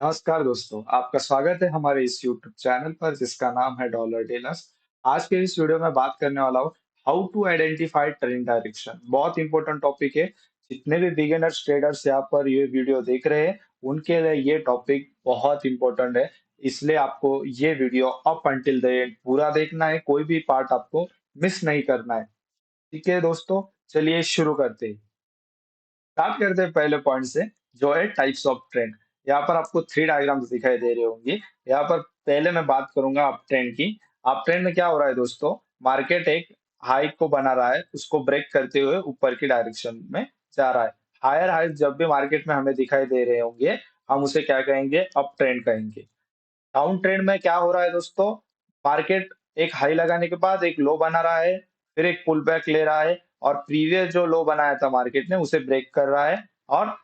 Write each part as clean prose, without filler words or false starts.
नमस्कार दोस्तों, आपका स्वागत है हमारे इस यूट्यूब चैनल पर जिसका नाम है डॉलर डीलर्स। आज के इस वीडियो में बात करने वाला हूँ how to identify trend direction. बहुत इंपॉर्टेंट टॉपिक है। जितने भी बिगिनर्स ट्रेडर्स यहाँ पर ये वीडियो देख रहे हैं उनके लिए ये टॉपिक बहुत इंपॉर्टेंट है। इसलिए आपको ये video up until the end पूरा देखना है, कोई भी पार्ट आपको मिस नहीं करना है। ठीक है दोस्तों, चलिए शुरू करते हैं। स्टार्ट करते हैं पहले पॉइंट से, जो है टाइप्स ऑफ ट्रेंड। यहाँ पर आपको थ्री डायग्राम्स दिखाई दे रहे होंगे। यहाँ पर पहले मैं बात करूंगा अप ट्रेंड की। अप ट्रेंड में क्या हो रहा है दोस्तों, मार्केट एक हाई को बना रहा है, उसको ब्रेक करते हुए ऊपर की डायरेक्शन में जा रहा है। हायर हाई जब भी मार्केट में हमें दिखाई दे रहे होंगे, हम उसे क्या कहेंगे, अप ट्रेंड कहेंगे। डाउन ट्रेंड में क्या हो रहा है दोस्तों, मार्केट एक हाई लगाने के बाद एक लो बना रहा है, फिर एक पुल बैक ले रहा है और प्रीवियस जो लो बनाया था मार्केट ने उसे ब्रेक कर रहा है और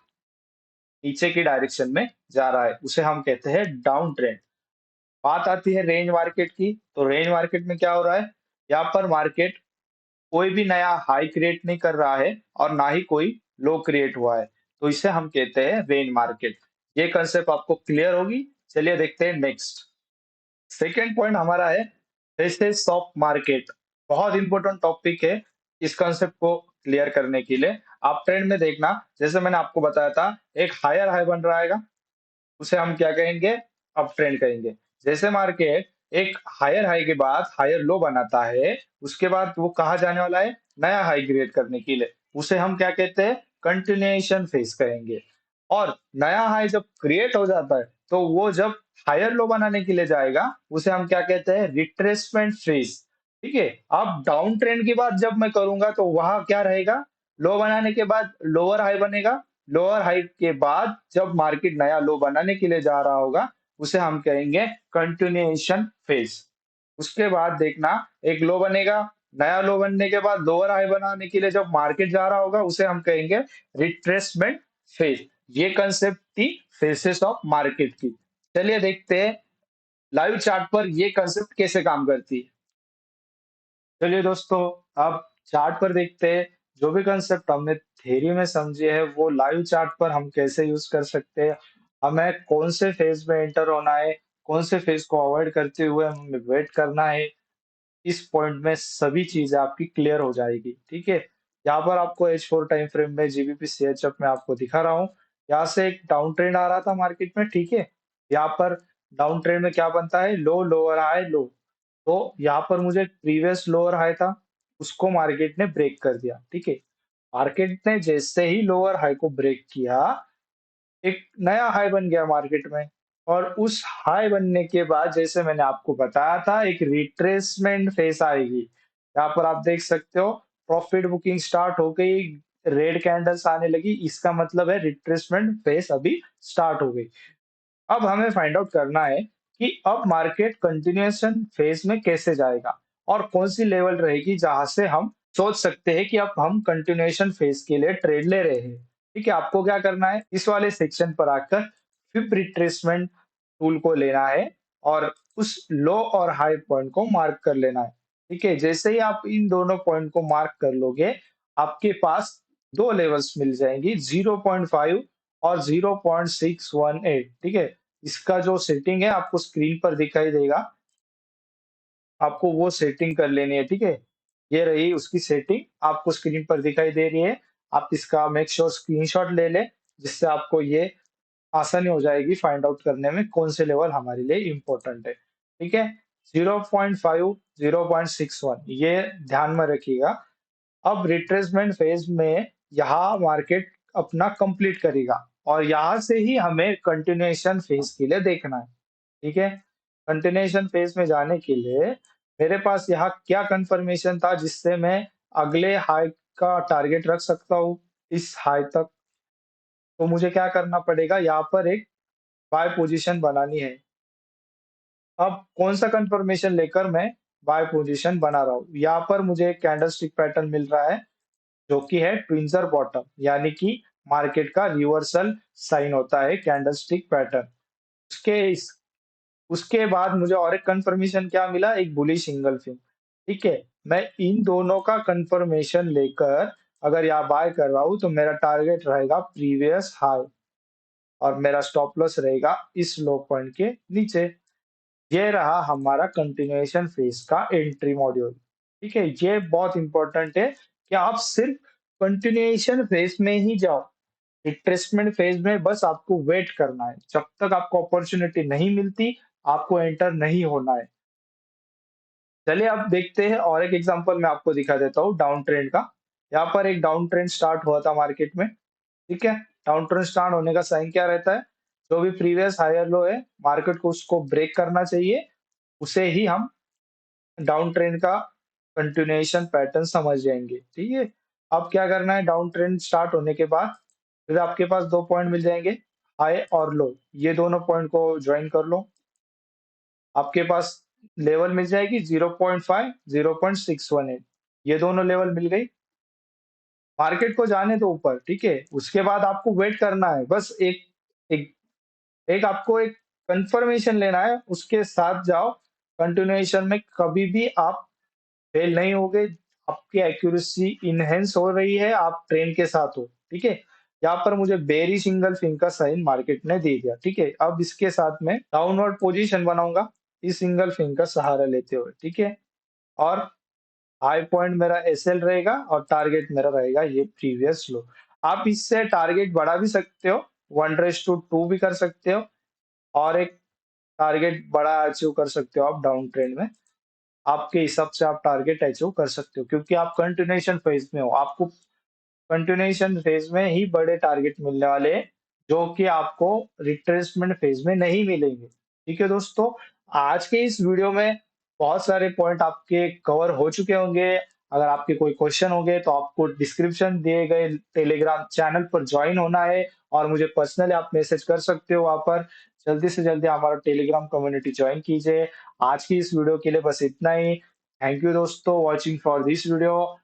नीचे की डायरेक्शन में जा रहा है, उसे हम कहते हैं डाउन ट्रेंड। बात आती है रेंज मार्केट की, तो रेंज मार्केट में क्या हो रहा है, यहाँ पर मार्केट कोई भी नया हाई क्रिएट नहीं कर रहा है और ना ही कोई लो क्रिएट हुआ है, तो इसे हम कहते हैं रेंज मार्केट। ये कंसेप्ट आपको क्लियर होगी। चलिए देखते हैं नेक्स्ट। सेकेंड पॉइंट हमारा है फेसेस ऑफ मार्केट। बहुत इंपॉर्टेंट टॉपिक है इस कंसेप्ट को क्लियर करने के लिए। आप ट्रेंड में देखना, जैसे मैंने आपको बताया था, एक हायर हाई बन रहा है, उसे हम क्या कहेंगे, अप ट्रेंड कहेंगे। जैसे मार्केट एक हायर हाई के बाद हायर लो बनाता है, उसके बाद वो कहा जाने वाला है नया हाई क्रिएट करने के लिए, उसे हम क्या कहते हैं, कंटिन्यूएशन फेज कहेंगे। और नया हाई जब क्रिएट हो जाता है तो वो जब हायर लो बनाने के लिए जाएगा, उसे हम क्या कहते हैं, रिट्रेसमेंट फेज। ठीक है। अब डाउन ट्रेंड की बात जब मैं करूंगा तो वहां क्या रहेगा, लो बनाने के बाद लोअर हाई बनेगा, लोअर हाई के बाद जब मार्केट नया लो बनाने के लिए जा रहा होगा, उसे हम कहेंगे कंटिन्यूएशन फेज। उसके बाद देखना, एक लो बनेगा, नया लो बनने के बाद लोअर हाई बनाने के लिए जब मार्केट जा रहा होगा, उसे हम कहेंगे रिट्रेसमेंट फेज। ये कंसेप्ट थी फेसेस ऑफ मार्केट की। चलिए देखते हैं लाइव चार्ट पर ये कंसेप्ट कैसे काम करती है। चलिए दोस्तों, अब चार्ट पर देखते हैं जो भी कंसेप्ट हमने थ्योरी में समझे है वो लाइव चार्ट पर हम कैसे यूज कर सकते हैं। हमें कौन से फेज में एंटर होना है, कौन से फेज को अवॉइड करते हुए हमें वेट करना है, इस पॉइंट में सभी चीजें आपकी क्लियर हो जाएगी। ठीक है। यहाँ पर आपको H4 टाइम फ्रेम में जीबीपी सीएचएफ में आपको दिखा रहा हूँ। यहाँ से एक डाउन ट्रेंड आ रहा था मार्केट में। ठीक है। यहाँ पर डाउन ट्रेंड में क्या बनता है, लो लोअर हाई लो। तो यहाँ पर मुझे प्रीवियस लोअर हाई था, उसको मार्केट ने ब्रेक कर दिया। ठीक है। मार्केट ने जैसे ही लोअर हाई को ब्रेक किया, एक नया हाई बन गया मार्केट में। और उस हाई बनने के बाद जैसे मैंने आपको बताया था, एक रिट्रेसमेंट फेस आएगी। यहाँ पर आप देख सकते हो, प्रॉफिट बुकिंग स्टार्ट हो गई, रेड कैंडल्स आने लगी, इसका मतलब है रिट्रेसमेंट फेस अभी स्टार्ट हो गई। अब हमें फाइंड आउट करना है कि अब मार्केट कंटिन्यूएशन फेज में कैसे जाएगा और कौन सी लेवल रहेगी जहां से हम सोच सकते हैं कि अब हम कंटिन्यूएशन फेज के लिए ट्रेड ले रहे हैं। ठीक है। आपको क्या करना है, इस वाले सेक्शन पर आकर फिब रिट्रेसमेंट टूल को लेना है और उस लो और हाई पॉइंट को मार्क कर लेना है। ठीक है। जैसे ही आप इन दोनों पॉइंट को मार्क कर लोगे, आपके पास दो लेवल्स मिल जाएंगी, 0.5 और 0.618। ठीक है। इसका जो सेटिंग है आपको स्क्रीन पर दिखाई देगा, आपको वो सेटिंग कर लेनी है। ठीक है। ये रही उसकी सेटिंग, आपको स्क्रीन पर दिखाई दे रही है। आप इसका मेक श्योर स्क्रीनशॉट ले लें, जिससे आपको ये आसानी हो जाएगी फाइंड आउट करने में कौन से लेवल हमारे लिए इम्पोर्टेंट है। ठीक है। 0.5, 0.61 ये ध्यान में रखिएगा। अब रिट्रेसमेंट फेज में यहाँ मार्केट अपना कंप्लीट करेगा और यहाँ से ही हमें कंटिन्यूएशन फेज के लिए देखना है। ठीक है। कंटिन्यूएशन फेज में जाने के लिए मेरे पास यहाँ क्या कंफर्मेशन था जिससे मैं अगले हाई का टारगेट रख सकता हूँ इस हाई तक। तो मुझे क्या करना पड़ेगा, यहाँ पर एक बाय पोजीशन बनानी है। अब कौन सा कंफर्मेशन लेकर मैं बाय पोजीशन बना रहा हूँ, यहाँ पर मुझे एक कैंडलस्टिक पैटर्न मिल रहा है जो कि है ट्विंजर बॉटम, यानी कि मार्केट का रिवर्सल साइन होता है कैंडलस्टिक पैटर्न। उसके इस उसके बाद मुझे और एक कंफर्मेशन क्या मिला, एक बुलिश सिंगल फिन। ठीक है। मैं इन दोनों का कंफर्मेशन लेकर अगर यहाँ बाय कर रहा हूँ तो मेरा टारगेट रहेगा प्रीवियस हाई। और मेरा स्टॉप लॉस रहेगा इस लो पॉइंट के नीचे। ये रहा हमारा कंटिन्यूएशन फेज का एंट्री मॉड्यूल। ठीक है, ये बहुत इंपॉर्टेंट है कि आप सिर्फ कंटिन्यूएशन फेज में ही जाओ। रिट्रेसमेंट फेज में बस आपको वेट करना है, जब तक आपको अपॉर्चुनिटी नहीं मिलती आपको एंटर नहीं होना है। चलिए अब देखते हैं और एक एग्जांपल मैं आपको दिखा देता हूँ डाउन ट्रेंड का। यहाँ पर एक डाउन ट्रेंड स्टार्ट हुआ था मार्केट में। ठीक है, डाउन ट्रेंड स्टार्ट होने का साइन क्या रहता है? जो भी प्रीवियस हायर लो है मार्केट को उसको ब्रेक करना चाहिए, उसे ही हम डाउन ट्रेंड का कंटिन्यूएशन पैटर्न समझ जाएंगे। ठीक है, अब क्या करना है, डाउन ट्रेंड स्टार्ट होने के बाद फिर आपके पास दो पॉइंट मिल जाएंगे, हाई और लो। ये दोनों पॉइंट को ज्वाइन कर लो, आपके पास लेवल मिल जाएगी 0.5 0.618। ये दोनों लेवल मिल गई। मार्केट को जाने दो ऊपर, ठीक है, उसके बाद आपको वेट करना है। बस एक एक एक आपको एक कंफर्मेशन लेना है, उसके साथ जाओ। कंटिन्यूएशन में कभी भी आप फेल नहीं होगे। आपकी एक्यूरेसी इनहेंस हो रही है, आप ट्रेंड के साथ हो। ठीक है, यहाँ पर मुझे बेरी सिंगल फिंग का साइन मार्केट ने दे दिया। ठीक है, अब इसके साथ में डाउनवर्ड पोजीशन बनाऊंगा इस सिंगल फिंग का सहारा लेते हुए। ठीक है, और हाई पॉइंट मेरा एसएल रहेगा और टारगेट मेरा रहेगा ये प्रीवियस लो। आप इससे टारगेट बढ़ा भी सकते हो, 1:2 भी कर सकते हो, और एक टारगेट बड़ा अचीव कर सकते हो आप डाउन ट्रेंड में। आपके हिसाब से आप टारगेट अचीव कर सकते हो, क्योंकि आप कंटिन्यूएशन फेज में हो। आपको कंटिन्यूएशन फेज में ही बड़े टारगेट मिलने वाले हैं, जो कि आपको रिट्रेसमेंट फेज में नहीं मिलेंगे। ठीक है दोस्तों, आज के इस वीडियो में बहुत सारे पॉइंट आपके कवर हो चुके होंगे। अगर आपके कोई क्वेश्चन होंगे तो आपको डिस्क्रिप्शन दिए गए टेलीग्राम चैनल पर ज्वाइन होना है, और मुझे पर्सनली आप मैसेज कर सकते हो वहां पर। जल्दी से जल्दी हमारा टेलीग्राम कम्युनिटी ज्वाइन कीजिए। आज की इस वीडियो के लिए बस इतना ही। थैंक यू दोस्तों वॉचिंग फॉर दिस वीडियो।